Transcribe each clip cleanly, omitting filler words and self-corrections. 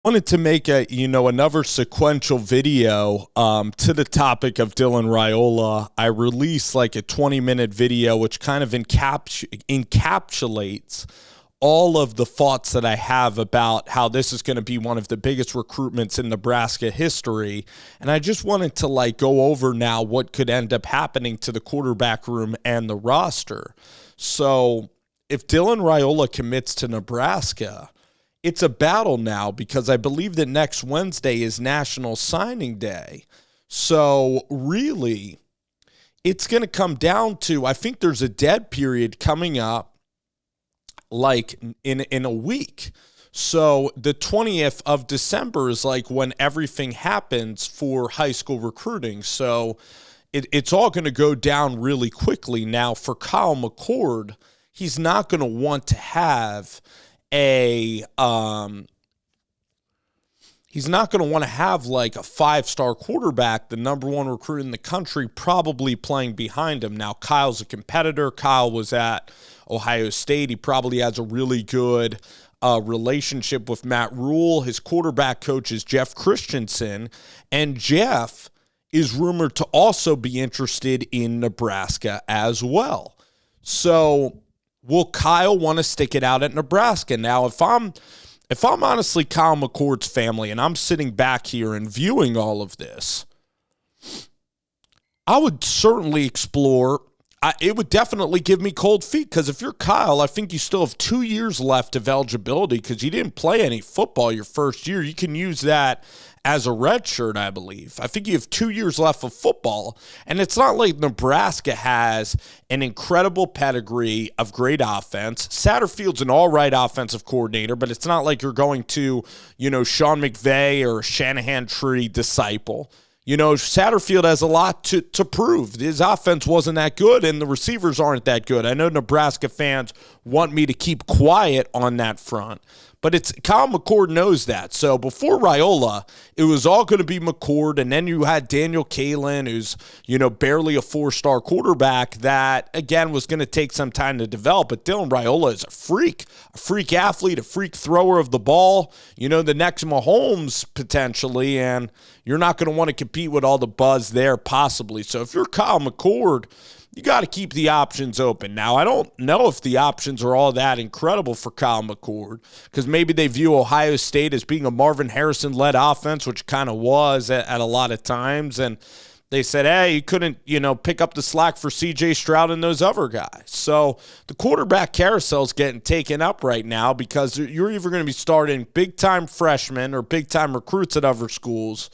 Wanted to make another sequential video to the topic of Dylan Raiola. I released like a 20-minute video which kind of encapsulates all of the thoughts that I have about how this is going to be one of the biggest recruitments in Nebraska history. And I just wanted to go over now what could end up happening to the quarterback room and the roster. So if Dylan Raiola commits to Nebraska, it's a battle now because I believe that next Wednesday is National Signing Day. So really, it's going to come down to, I think there's a dead period coming up in a week. So the 20th of December is when everything happens for high school recruiting. So it's all going to go down really quickly. Now for Kyle Mccord, he's not going to want to have a five-star quarterback, the number one recruit in the country, probably playing behind him. Now, Kyle's a competitor. Kyle was at Ohio State. He probably has a really good relationship with Matt Rule. His quarterback coach is Jeff Christensen, and Jeff is rumored to also be interested in Nebraska as well. So will Kyle want to stick it out at Nebraska? Now, if I'm honestly Kyle McCord's family and I'm sitting back here and viewing all of this, I would certainly explore. It would definitely give me cold feet because if you're Kyle, I think you still have 2 years left of eligibility because you didn't play any football your first year. You can use that as a red shirt, I believe. I think you have 2 years left of football, and it's not like Nebraska has an incredible pedigree of great offense. Satterfield's an all-right offensive coordinator, but it's not like you're going to, Sean McVay or Shanahan tree disciple. Satterfield has a lot to prove. His offense wasn't that good, and the receivers aren't that good. I know Nebraska fans want me to keep quiet on that front, but Kyle McCord knows that. So before Raiola, it was all going to be McCord, and then you had Daniel Kaelin, who's, barely a four-star quarterback that, again, was going to take some time to develop. But Dylan Raiola is a freak athlete, a freak thrower of the ball, the next Mahomes potentially, and you're not going to want to compete with all the buzz there possibly. So if you're Kyle McCord, you got to keep the options open. Now, I don't know if the options are all that incredible for Kyle McCord because maybe they view Ohio State as being a Marvin Harrison-led offense, which kind of was at a lot of times. And they said, hey, you couldn't, pick up the slack for C.J. Stroud and those other guys. So the quarterback carousel is getting taken up right now because you're either going to be starting big-time freshmen or big-time recruits at other schools.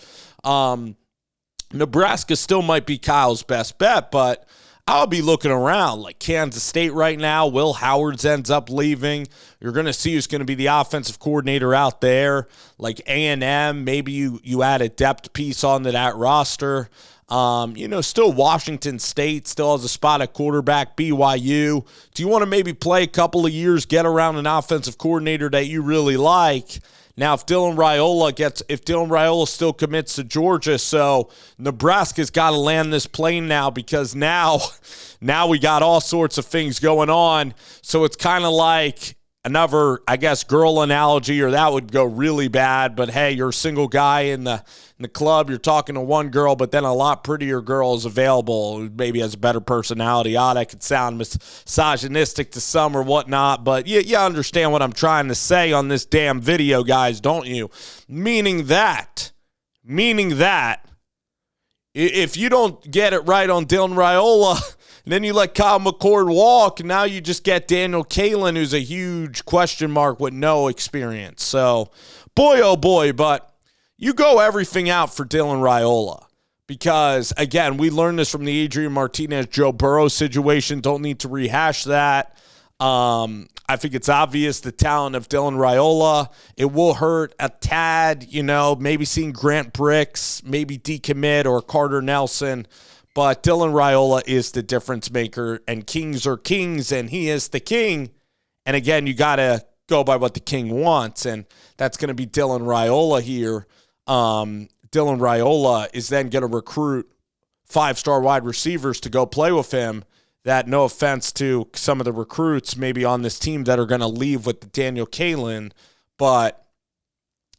Nebraska still might be Kyle's best bet, but I'll be looking around like Kansas State right now. Will Howard's ends up leaving. You're going to see who's going to be the offensive coordinator out there. Like A&M, maybe you add a depth piece onto that roster. Still Washington State still has a spot at quarterback. BYU. Do you want to maybe play a couple of years, get around an offensive coordinator that you really like? Now, if Dylan Raiola still commits to Georgia, so Nebraska's got to land this plane now because now we got all sorts of things going on. So it's kind of like another, I guess, girl analogy, or that would go really bad. But hey, you're a single guy in the club. You're talking to one girl, but then a lot prettier girl is available who maybe has a better personality. That could sound misogynistic to some or whatnot, but you understand what I'm trying to say on this damn video, guys, don't you? Meaning that if you don't get it right on Dylan Raiola, then you let Kyle McCord walk. Now you just get Daniel Kaelin, who's a huge question mark with no experience. So, boy, oh boy, but you go everything out for Dylan Raiola because, again, we learned this from the Adrian Martinez-Joe Burrow situation. Don't need to rehash that. I think it's obvious the talent of Dylan Raiola. It will hurt a tad, maybe seeing Grant Bricks, maybe decommit or Carter Nelson. But Dylan Raiola is the difference maker, and kings are kings, and he is the king. And again, you got to go by what the king wants, and that's going to be Dylan Raiola here. Dylan Raiola is then going to recruit five-star wide receivers to go play with him. That, no offense to some of the recruits maybe on this team that are going to leave with Daniel Kaelin, but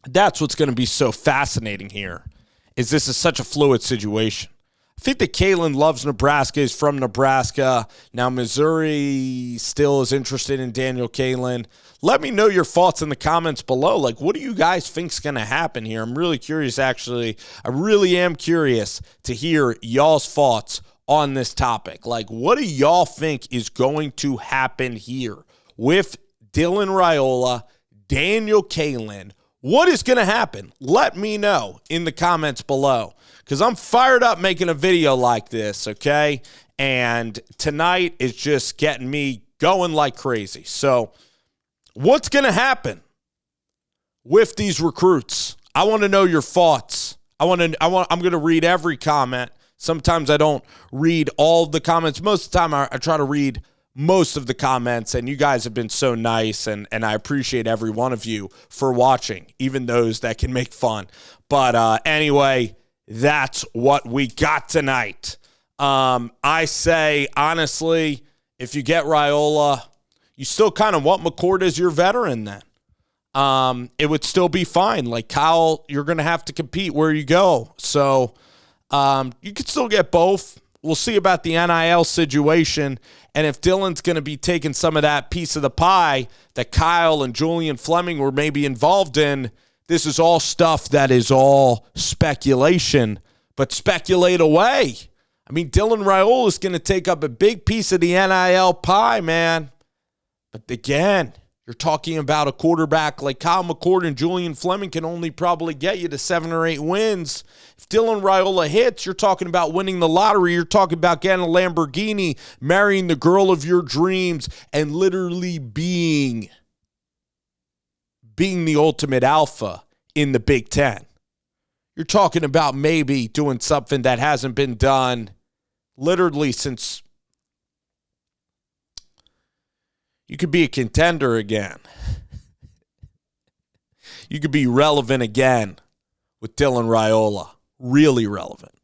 That's what's going to be so fascinating here, is this is such a fluid situation. I think that Kaelin loves Nebraska, is from Nebraska. Now, Missouri still is interested in Daniel Kaelin. Let me know your thoughts in the comments below. Like, what do you guys think is going to happen here? I'm really curious, actually. I really am curious to hear y'all's thoughts on this topic. Like, what do y'all think is going to happen here with Dylan Raiola, Daniel Kaelin? What is going to happen? Let me know in the comments below, because I'm fired up making a video like this, okay? And tonight is just getting me going like crazy. So what's going to happen with these recruits? I want to know your thoughts. I'm going to read every comment. Sometimes I don't read all the comments. Most of the time I try to read most of the comments, and you guys have been so nice, and I appreciate every one of you for watching, even those that can make fun. But anyway, that's what we got tonight. I say, honestly, if you get Raiola, you still kind of want Mccord as your veteran then. It would still be fine. Like, Kyle, you're going to have to compete where you go. So you could still get both. We'll see about the NIL situation, and if Dylan's going to be taking some of that piece of the pie that Kyle and Julian Fleming were maybe involved in. This is all stuff that is all speculation, but speculate away. I mean, Dylan Raiola is going to take up a big piece of the NIL pie, man. But again, you're talking about a quarterback like Kyle McCord and Julian Fleming can only probably get you to 7 or 8 wins. If Dylan Raiola hits, you're talking about winning the lottery. You're talking about getting a Lamborghini, marrying the girl of your dreams, and literally being the ultimate alpha in the Big Ten. You're talking about maybe doing something that hasn't been done literally since you could be a contender again. You could be relevant again with Dylan Raiola. Really relevant.